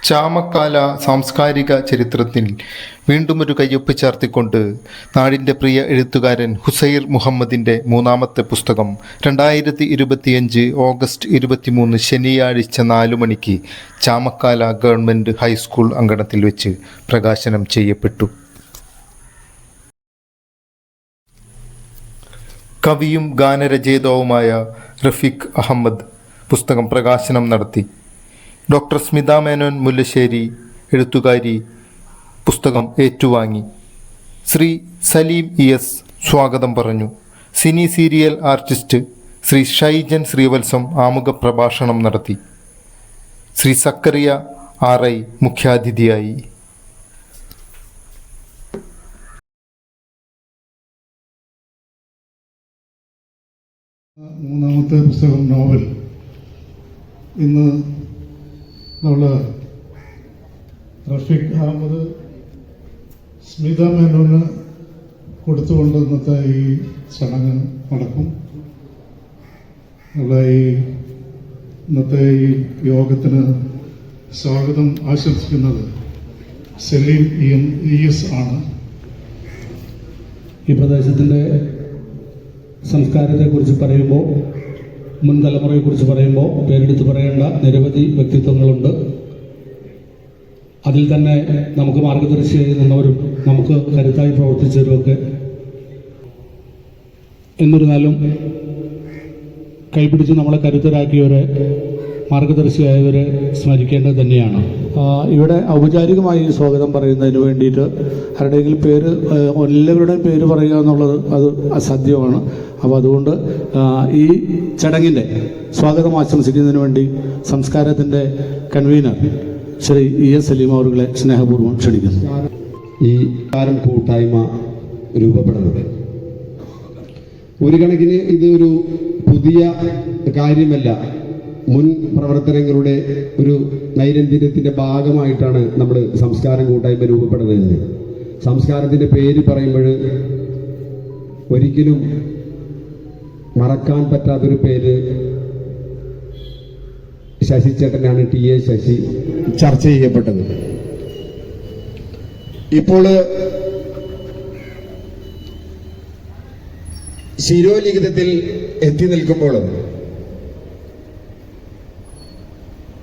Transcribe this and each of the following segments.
ചാമക്കാല സാംസ്കാരിക ചരിത്രത്തിൽ വീണ്ടുമൊരു കയ്യൊപ്പ് ചേർത്തിക്കൊണ്ട് നാടിൻ്റെ പ്രിയ എഴുത്തുകാരൻ ഹുസൈർ മുഹമ്മദിൻ്റെ മൂന്നാമത്തെ പുസ്തകം 2025 ഓഗസ്റ്റ് 23 ശനിയാഴ്ച 4 മണിക്ക് ചാമക്കാല ഗവൺമെൻറ് ഹൈസ്കൂൾ അങ്കണത്തിൽ വെച്ച് പ്രകാശനം ചെയ്യപ്പെട്ടു. കവിയും ഗാനരചയിതാവുമായ റഫീഖ് അഹമ്മദ് പുസ്തകം പ്രകാശനം നടത്തി. ഡോക്ടർ സ്മിത മേനോൻ മുല്ലശ്ശേരി എഴുത്തുകാരി പുസ്തകം ഏറ്റുവാങ്ങി. ശ്രീ സലീം ES സ്വാഗതം പറഞ്ഞു. സിനി സീരിയൽ ആർട്ടിസ്റ്റ് ശ്രീ ഷൈജൻ ശ്രീവത്സം ആമുഖ പ്രഭാഷണം നടത്തി. ശ്രീ സക്കറിയ RI മുഖ്യാതിഥിയായി. മൂന്നാമത്തെ പുസ്തകം നോവൽ ഇന്ന് നമ്മൾ റഫീഖ് അഹമ്മദ് സ്മിത മേനോന് കൊടുത്തുകൊണ്ട് ഇന്നത്തെ ഈ ചടങ്ങ് നടക്കും. ഇന്നത്തെ ഈ യോഗത്തിന് സ്വാഗതം ആശംസിക്കുന്നത് സലീം ES ആണ്. ഈ പ്രദേശത്തിൻ്റെ സംസ്കാരത്തെക്കുറിച്ച് പറയുമ്പോൾ, മുൻ തലമുറയെക്കുറിച്ച് പറയുമ്പോൾ പേരെടുത്ത് പറയേണ്ട നിരവധി വ്യക്തിത്വങ്ങളുണ്ട്. അതിൽ തന്നെ നമുക്ക് മാർഗദർശിയായി നിന്നവരും നമുക്ക് കരുത്തായി പ്രവർത്തിച്ചവരുമൊക്കെ എന്നിരുന്നാലും കൈപിടിച്ച് നമ്മളെ കരുത്തരാക്കിയവരെ, മാർഗദർശിയായവരെ സ്മരിക്കേണ്ടത് തന്നെയാണ്. ഇവിടെ ഔപചാരികമായി സ്വാഗതം പറയുന്നതിന് വേണ്ടിയിട്ട് ആരുടെയെങ്കിലും പേര്, എല്ലാവരുടെയും പേര് പറയുക എന്നുള്ളത് അത് അസാധ്യമാണ്. അപ്പോൾ അതുകൊണ്ട് ഈ ചടങ്ങിൻ്റെ സ്വാഗതം ആശംസിക്കുന്നതിന് വേണ്ടി സംസ്കാരത്തിൻ്റെ കൺവീനർ ശ്രീ ES സലീം അവരുടെ സ്നേഹപൂർവ്വം ക്ഷണിക്കുന്നു. ഈ കൂട്ടായ്മ രൂപപ്പെടുന്നത് ഒരു കണക്കിന് ഇതൊരു പുതിയ കാര്യമല്ല. മുൻ പ്രവർത്തനങ്ങളുടെ ഒരു നൈരന്തര്യത്തിൻ്റെ ഭാഗമായിട്ടാണ് നമ്മൾ സംസ്കാരം കൂട്ടായ്മ രൂപപ്പെടുന്നത്. സംസ്കാരത്തിൻ്റെ പേര് പറയുമ്പോൾ ഒരിക്കലും മറക്കാൻ പറ്റാത്തൊരു പേര് ശശിചേട്ടനാണ്. TA ശശി ചർച്ച ചെയ്യപ്പെട്ടത്. ഇപ്പോൾ ശിരോലിഖിതത്തിൽ എത്തി നിൽക്കുമ്പോൾ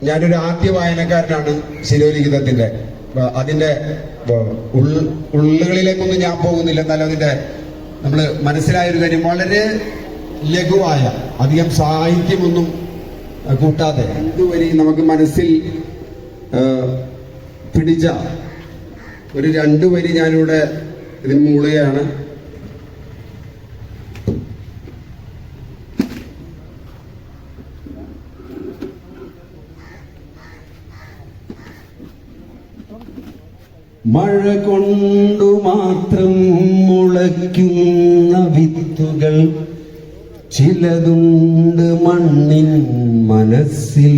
ഞാനൊരു ആദ്യ വായനക്കാരനാണ് ശിരോലിഖിതത്തിന്റെ. അതിന്റെ ഉള്ളുകളിലേക്കൊന്നും ഞാൻ പോകുന്നില്ല. എന്നാലും അതിന്റെ നമ്മൾ മനസ്സിലായൊരു കാര്യം, വളരെ ലഘുവായ, അധികം സാഹിത്യമൊന്നും കൂട്ടാതെ ഇതുവരെ നമുക്ക് മനസ്സിൽ പിടിച്ച ഒരു 2 വരി ഞാനിവിടെ ഇതിന് മൂളുകയാണ്. മഴ കൊണ്ടു മാത്രം മുളയ്ക്കുന്ന വിത്തുകൾ ചിലതുണ്ട് മണ്ണിൻ മനസ്സിൽ.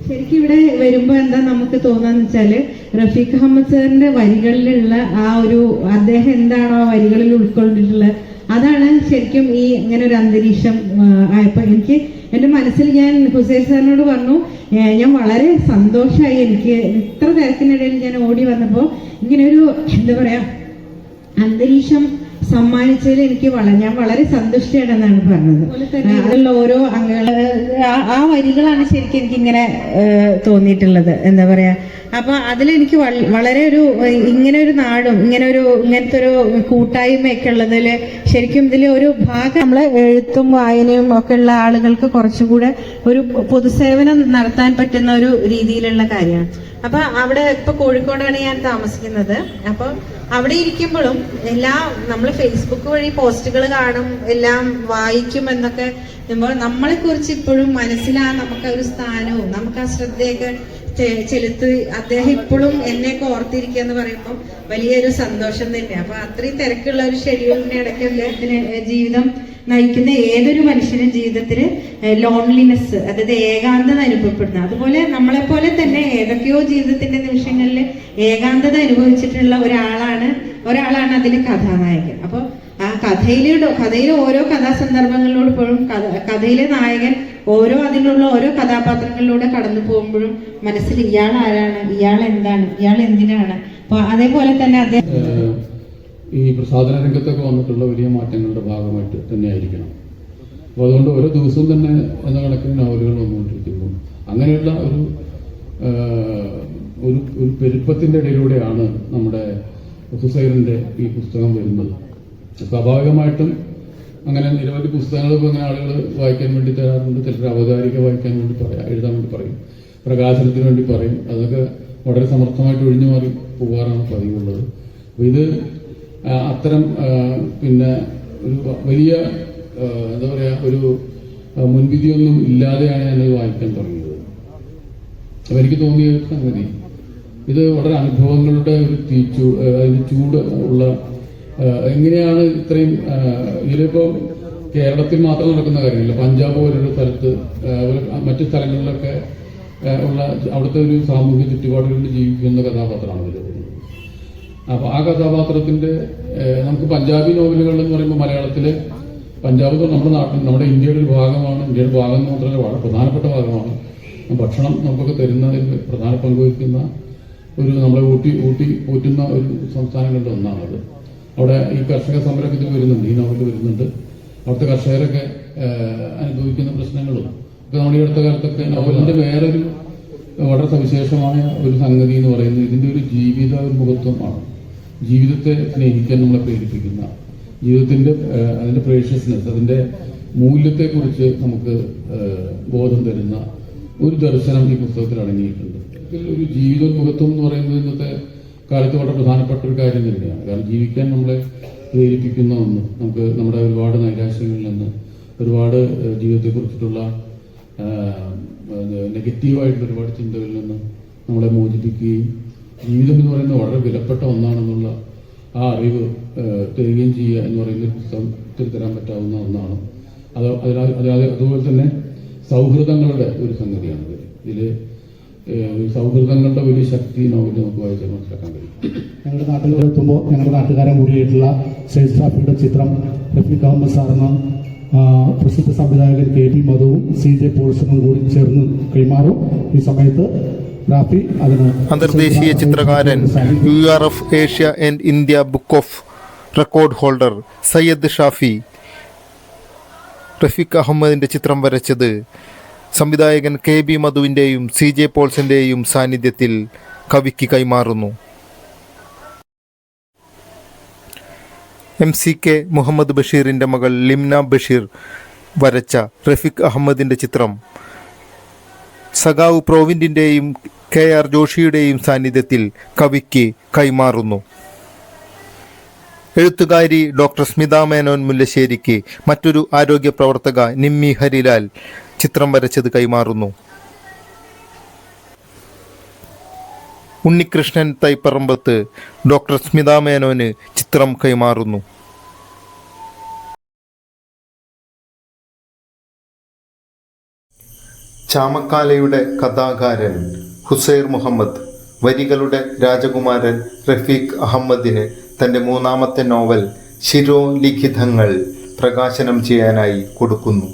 ശരിക്കും ഇവിടെ വരുമ്പോ എന്താ നമുക്ക് തോന്നാന്ന് വെച്ചാല്, റഫീഖ് അഹമ്മദ് സാറിന്റെ വരികളിലുള്ള ആ ഒരു, അദ്ദേഹം എന്താണോ ആ വരികളിൽ ഉൾക്കൊണ്ടിട്ടുള്ളത്, അതാണ് ശരിക്കും ഈ ഇങ്ങനെ ഒരു അന്തരീക്ഷം ആയപ്പോ എനിക്ക് എന്റെ മനസ്സിൽ, ഞാൻ ഹുസൈൻ സാറിനോട് പറഞ്ഞു, ഞാൻ വളരെ സന്തോഷമായി. എനിക്ക് ഇത്ര തിരക്കിനിടയിൽ ഞാൻ ഓടി വന്നപ്പോ ഇങ്ങനെ ഒരു എന്താ പറയാ അന്തരീക്ഷം സമ്മാനിച്ചതിൽ എനിക്ക് ഞാൻ വളരെ സന്തുഷ്ടയാണെന്നാണ് പറഞ്ഞത്. അതിലുള്ള ഓരോ അംഗങ്ങള് ആ വരികളാണ് ശരിക്കും എനിക്കിങ്ങനെ തോന്നിയിട്ടുള്ളത്. എന്താ പറയാ, അപ്പൊ അതിലെനിക്ക് വളരെ ഒരു ഇങ്ങനെ ഒരു നാടും ഇങ്ങനത്തെ ഒരു കൂട്ടായ്മയൊക്കെ ഉള്ളതില് ശരിക്കും ഇതിൽ ഒരു ഭാഗം നമ്മളെ എഴുത്തും വായനയും ഒക്കെ ഉള്ള ആളുകൾക്ക് കുറച്ചുകൂടെ ഒരു പൊതുസേവനം നടത്താൻ പറ്റുന്ന ഒരു രീതിയിലുള്ള കാര്യമാണ്. അപ്പൊ അവിടെ ഇപ്പൊ കോഴിക്കോടാണ് ഞാൻ താമസിക്കുന്നത്. അപ്പൊ അവിടെ ഇരിക്കുമ്പോഴും നമ്മൾ ഫേസ്ബുക്ക് വഴി പോസ്റ്റുകൾ കാണും, എല്ലാം വായിക്കും എന്നൊക്കെ നമ്മളെ കുറിച്ച് ഇപ്പോഴും നമുക്ക് ഒരു സ്ഥാനവും നമുക്ക് ആ ശ്രദ്ധയൊക്കെ ചെലുത്തി അദ്ദേഹം ഇപ്പോഴും എന്നെയൊക്കെ ഓർത്തിരിക്കുക എന്ന് പറയുമ്പോൾ വലിയൊരു സന്തോഷം തന്നെയാണ്. അപ്പൊ അത്രയും തിരക്കുള്ള ഒരു ഷെഡ്യൂളിന്റെ ഇടയ്ക്ക് ജീവിതം നയിക്കുന്ന ഏതൊരു മനുഷ്യനും ജീവിതത്തിൽ ലോൺലിനെസ്, അതായത് ഏകാന്തത അനുഭവപ്പെടുന്നത്. അതുപോലെ നമ്മളെപ്പോലെ തന്നെ ഏതൊക്കെയോ ജീവിതത്തിന്റെ നിമിഷങ്ങളിൽ ഏകാന്തത അനുഭവിച്ചിട്ടുള്ള ഒരാളാണ് അതിലെ കഥാനായകൻ. അപ്പോൾ ആ കഥയിലെ ഓരോ കഥാസന്ദർഭങ്ങളിലൂടെ പോലും കഥയിലെ നായകൻ അതിലുള്ള ഓരോ കഥാപാത്രങ്ങളിലൂടെ കടന്നു പോകുമ്പോഴും മനസ്സിൽ ഇയാൾ ആരാണ്, ഇയാൾ എന്താണ്, ഇയാൾ എന്തിനാണ്. അപ്പോൾ അതേപോലെ തന്നെ അദ്ദേഹം ഈ പ്രസാധന രംഗത്തൊക്കെ വന്നിട്ടുള്ള വലിയ മാറ്റങ്ങളുടെ ഭാഗമായിട്ട് തന്നെയായിരിക്കണം. അപ്പോൾ അതുകൊണ്ട് ഓരോ ദിവസവും തന്നെ എന്ന കണക്കിന് നോവലുകൾ വന്നുകൊണ്ടിരിക്കുന്നു. അങ്ങനെയുള്ള ഒരു പെരുപ്പത്തിൻ്റെ ഇടയിലൂടെയാണ് നമ്മുടെ ഹുസൈറിൻ്റെ ഈ പുസ്തകം വരുന്നത്. സ്വാഭാവികമായിട്ടും അങ്ങനെ നിരവധി പുസ്തകങ്ങൾ അങ്ങനെ ആളുകൾ വായിക്കാൻ വേണ്ടി തരാറുണ്ട്. ചിലർ അവതാരിക വായിക്കാൻ വേണ്ടി എഴുതാൻ വേണ്ടി പറയും, പ്രകാശനത്തിന് വേണ്ടി പറയും. അതൊക്കെ വളരെ സമർത്ഥമായിട്ട് ഒഴിഞ്ഞു മാറി പോകാറാണ് പതിവുള്ളത്. അപ്പോൾ ഇത് അത്തരം പിന്നെ ഒരു വലിയ എന്താ പറയുക, ഒരു മുൻവിധിയൊന്നും ഇല്ലാതെയാണ് ഞാനത് വായിക്കാൻ തുടങ്ങിയത്. അപ്പോൾ എനിക്ക് തോന്നിയ സംഗതി ഇത് വളരെ അനുഭവങ്ങളുടെ ഒരു അതിന് ചൂട് ഉള്ള എങ്ങനെയാണ് ഇത്രയും ഇതിലിപ്പോൾ കേരളത്തിൽ മാത്രം നടക്കുന്ന കാര്യമില്ല. പഞ്ചാബ് പോലൊരു സ്ഥലത്ത് മറ്റു സ്ഥലങ്ങളിലൊക്കെ ഉള്ള അവിടുത്തെ ഒരു സാമൂഹ്യ ചുറ്റുപാടുകളിൽ ജീവിക്കുന്ന കഥാപാത്രമാണ് ഇതിൽ വരുന്നത്. അപ്പോൾ ആ കഥാപാത്രത്തിന്റെ നമുക്ക് പഞ്ചാബി നോവലുകൾ എന്ന് പറയുമ്പോൾ മലയാളത്തിലെ പഞ്ചാബ് നമ്മുടെ നാട്ടിൽ നമ്മുടെ ഇന്ത്യയുടെ ഒരു ഭാഗമാണ്. ഇന്ത്യയുടെ ഭാഗം മാത്രമല്ല വളരെ പ്രധാനപ്പെട്ട ഭാഗമാണ്. ഭക്ഷണം നമുക്കൊക്കെ തരുന്നതിൽ പ്രധാന പങ്കുവഹിക്കുന്ന ഒരു നമ്മളെ ഊട്ടി പോറ്റുന്ന ഒരു സംസ്ഥാനങ്ങളുടെ ഒന്നാണത്. അവിടെ ഈ കർഷക സമരമൊക്കെ ഇതിൽ വരുന്നുണ്ട്, ഈ നോവലിൽ വരുന്നുണ്ട്. അവിടുത്തെ കർഷകരൊക്കെ അനുഭവിക്കുന്ന പ്രശ്നങ്ങളും ഒക്കെ നമ്മുടെ ഈ അടുത്ത കാലത്തൊക്കെ നോവലിന്റെ വേറൊരു വളരെ സവിശേഷമായ ഒരു സംഗതി എന്ന് പറയുന്നത് ഇതിന്റെ ഒരു ജീവിത മുഖത്വമാണ്. ജീവിതത്തെ സ്നേഹിക്കാൻ നമ്മളെ പ്രേരിപ്പിക്കുന്ന, ജീവിതത്തിന്റെ അതിന്റെ പ്രേഷ്യസ്നെസ്, അതിന്റെ മൂല്യത്തെക്കുറിച്ച് നമുക്ക് ബോധം തരുന്ന ഒരു ദർശനം ഈ പുസ്തകത്തിൽ അടങ്ങിയിട്ടുണ്ട്. ഒരു ജീവിതോന്മുഖത്വം എന്ന് പറയുന്നത് ഇന്നത്തെ കാലത്ത് വളരെ പ്രധാനപ്പെട്ട ഒരു കാര്യം തന്നെയാണ്. കാരണം ജീവിക്കാൻ നമ്മളെ പ്രേരിപ്പിക്കുന്ന ഒന്ന്, നമുക്ക് നമ്മുടെ ഒരുപാട് നൈരാശ്യങ്ങളിൽ നിന്ന്, ഒരുപാട് ജീവിതത്തെക്കുറിച്ചിട്ടുള്ള നെഗറ്റീവായിട്ടുള്ള ഒരുപാട് ചിന്തകളിൽ നിന്ന് നമ്മളെ മോചിപ്പിക്കുകയും ജീവിതം എന്ന് പറയുന്നത് വളരെ വിലപ്പെട്ട ഒന്നാണെന്നുള്ള ആ അറിവ് തരികയും ചെയ്യുക എന്ന് പറയുന്ന ഒരു പുസ്തകത്തിൽ തരാൻ പറ്റാവുന്ന ഒന്നാണ്. അതുപോലെ തന്നെ സൗഹൃദങ്ങളുടെ ഒരു സംഗതിയാണ് ഇതിൽ. സൗഹൃദങ്ങളുടെ വലിയ ശക്തി നോവലിൽ നമുക്ക് വായിച്ചാൽ മനസ്സിലാക്കാൻ കഴിയും. ഞങ്ങളുടെ നാട്ടിലെത്തുമ്പോൾ ഞങ്ങളുടെ നാട്ടുകാരൻ കൂടിയായിട്ടുള്ള ഷെയ്ഖ് റാഫിയുടെ ചിത്രം റഫീഖ് അഹമ്മദ് സാറെന്ന പ്രസിദ്ധ സംവിധായകൻ KB മധുവും CJ പോൾസണും കൂടി ചേർന്ന് കൈമാറും. ഈ സമയത്ത് റാഫി അതിന് അന്തർദേശീയ ചിത്രകാരൻ URF Asia and India book of record holder Syed Shafi Rafeeq അഹമ്മദിന്റെ ചിത്രം വരച്ചത് സംവിധായകൻ KB മധുവിൻ്റെയും CJ പോൾസിൻ്റെയും സാന്നിധ്യത്തിൽ കവിക്ക് കൈമാറുന്നു. MCK മുഹമ്മദ് ബഷീറിൻ്റെ മകൾ ലിംന ബഷീർ വരച്ച റഫീഖ് അഹമ്മദിൻ്റെ ചിത്രം സഖാവ് പ്രോവിൻ്റിൻ്റെയും KR ജോഷിയുടെയും സാന്നിധ്യത്തിൽ കവിക്ക് കൈമാറുന്നു. എഴുത്തുകാരി ഡോക്ടർ സ്മിത മേനോൻ മുല്ലശ്ശേരിക്ക് മറ്റൊരു ആരോഗ്യ പ്രവർത്തക നിമ്മി ഹരിലാൽ ചിത്രം വരച്ചത് കൈമാറുന്നു. ഉണ്ണികൃഷ്ണൻ തൈപ്പറമ്പത്ത് ഡോക്ടർ സ്മിത മേനോന് ചിത്രം കൈമാറുന്നു. ചാമക്കാലയുടെ കഥാകാരൻ ഹുസൈർ മുഹമ്മദ് വരികളുടെ രാജകുമാരൻ റഫീഖ് അഹമ്മദിന് തൻ്റെ മൂന്നാമത്തെ നോവൽ ശിരോലിഖിതങ്ങൾ പ്രകാശനം ചെയ്യാനായി കൊടുക്കുന്നു.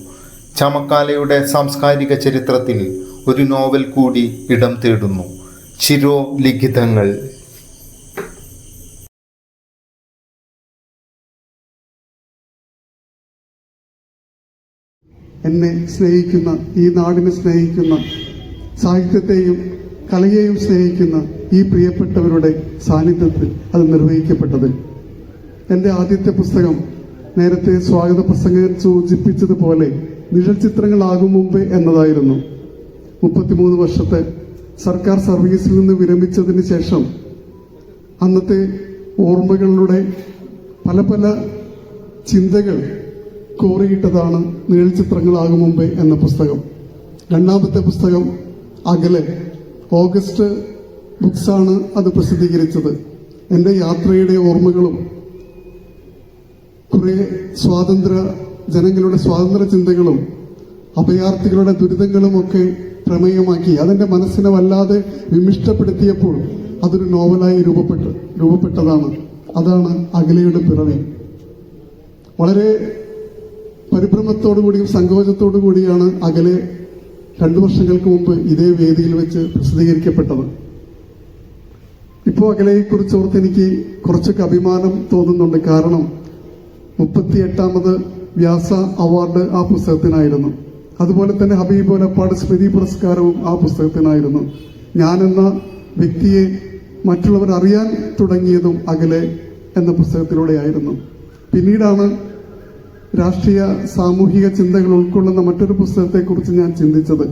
ചാമക്കാലയുടെ സാംസ്കാരിക ചരിത്രത്തിൽ ഒരു നോവൽ കൂടി ഇടം തേടുന്നു, ശിരോലിഖിതങ്ങൾ. എന്നെ സ്നേഹിക്കുന്ന, ഈ നാടിനെ സ്നേഹിക്കുന്ന, സാഹിത്യത്തെയും കലയെയും സ്നേഹിക്കുന്ന ഈ പ്രിയപ്പെട്ടവരുടെ സാന്നിധ്യത്തിൽ അത് നിർവഹിക്കപ്പെട്ടത്. എൻ്റെ ആദ്യത്തെ പുസ്തകം നേരത്തെ സ്വാഗത പ്രസംഗകൻ സൂചിപ്പിച്ചതുപോലെ നിഴൽ ചിത്രങ്ങളാകും മുമ്പേ എന്നതായിരുന്നു. 33 വർഷത്തെ സർക്കാർ സർവീസിൽ നിന്ന് വിരമിച്ചതിന് ശേഷം അന്നത്തെ ഓർമ്മകളുടെ പല പല ചിന്തകൾ കോറിയിട്ടതാണ് നിഴൽ ചിത്രങ്ങളാകും മുമ്പേ എന്ന പുസ്തകം. രണ്ടാമത്തെ പുസ്തകം അകലെ, ഓഗസ്റ്റ് ബുക്സാണ് അത് പ്രസിദ്ധീകരിച്ചത്. എൻ്റെ യാത്രയുടെ ഓർമ്മകളും കുറെ ജനങ്ങളുടെ സ്വാതന്ത്ര്യ ചിന്തകളും അഭയാർത്ഥികളുടെ ദുരിതങ്ങളുമൊക്കെ പ്രമേയമാക്കി അതെന്റെ മനസ്സിനെ വല്ലാതെ വിമിഷ്ടപ്പെടുത്തിയപ്പോൾ അതൊരു നോവലായി രൂപപ്പെട്ടതാണ്. അതാണ് അകലയുടെ പിറവി. വളരെ പരിഭ്രമത്തോടു കൂടിയും സങ്കോചത്തോടു കൂടിയാണ് അകലെ 2 വർഷങ്ങൾക്ക് മുമ്പ് ഇതേ വേദിയിൽ വെച്ച് പ്രസിദ്ധീകരിക്കപ്പെട്ടത്. ഇപ്പോൾ അകലെയെക്കുറിച്ച് ഓർത്ത് എനിക്ക് കുറച്ചൊക്കെ അഭിമാനം തോന്നുന്നുണ്ട്. കാരണം 38ാമത് വ്യാസ അവാർഡ് ആ പുസ്തകത്തിനായിരുന്നു. അതുപോലെ തന്നെ ഹബീബ് ഓലപ്പാട് സ്മൃതി പുരസ്കാരവും ആ പുസ്തകത്തിനായിരുന്നു. ഞാനെന്ന വ്യക്തിയെ മറ്റുള്ളവർ അറിയാൻ തുടങ്ങിയതും അകലെ എന്ന പുസ്തകത്തിലൂടെയായിരുന്നു. പിന്നീടാണ് രാഷ്ട്രീയ സാമൂഹിക ചിന്തകൾ ഉൾക്കൊള്ളുന്ന മറ്റൊരു പുസ്തകത്തെക്കുറിച്ച് ഞാൻ ചിന്തിച്ചത്.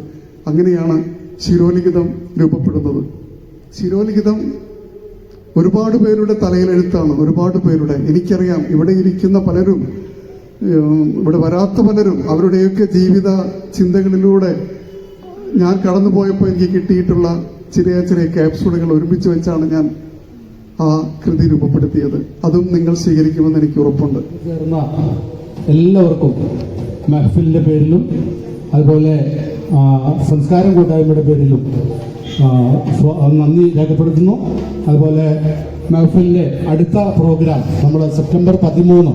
അങ്ങനെയാണ് ശിരോലിഖിതം രൂപപ്പെടുന്നത്. ശിരോലിഖിതം ഒരുപാട് പേരുടെ തലയിലെഴുത്താണ്. ഒരുപാട് പേരുടെ, എനിക്കറിയാം ഇവിടെ ഇരിക്കുന്ന പലരും, ഇവിടെ വരാത്ത പലരും, അവരുടെയൊക്കെ ജീവിത ചിന്തകളിലൂടെ ഞാൻ കടന്നുപോയപ്പോൾ എനിക്ക് കിട്ടിയിട്ടുള്ള ചെറിയ ചെറിയ ക്യാപ്സൂളുകൾ ഒരുമിച്ച് വെച്ചാണ് ഞാൻ ആ കൃതി രൂപപ്പെടുത്തിയത്. അതും നിങ്ങൾ സ്വീകരിക്കുമെന്ന് എനിക്ക് ഉറപ്പുണ്ട്. ചേർന്ന എല്ലാവർക്കും മെഹഫിലിന്റെ പേരിലും അതുപോലെ സംസ്കാരം കൂട്ടായ്മയുടെ പേരിലും നന്ദി രേഖപ്പെടുത്തുന്നു. അതുപോലെ മെഹഫിലിന്റെ അടുത്ത പ്രോഗ്രാം നമ്മൾ സെപ്റ്റംബർ 13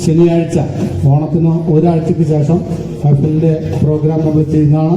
ശനിയാഴ്ച, ഓണത്തിന് ഒരാഴ്ചയ്ക്ക് ശേഷം മെഹഫിലിന്റെ പ്രോഗ്രാം നമ്മൾ ചെയ്യുന്നതാണ്.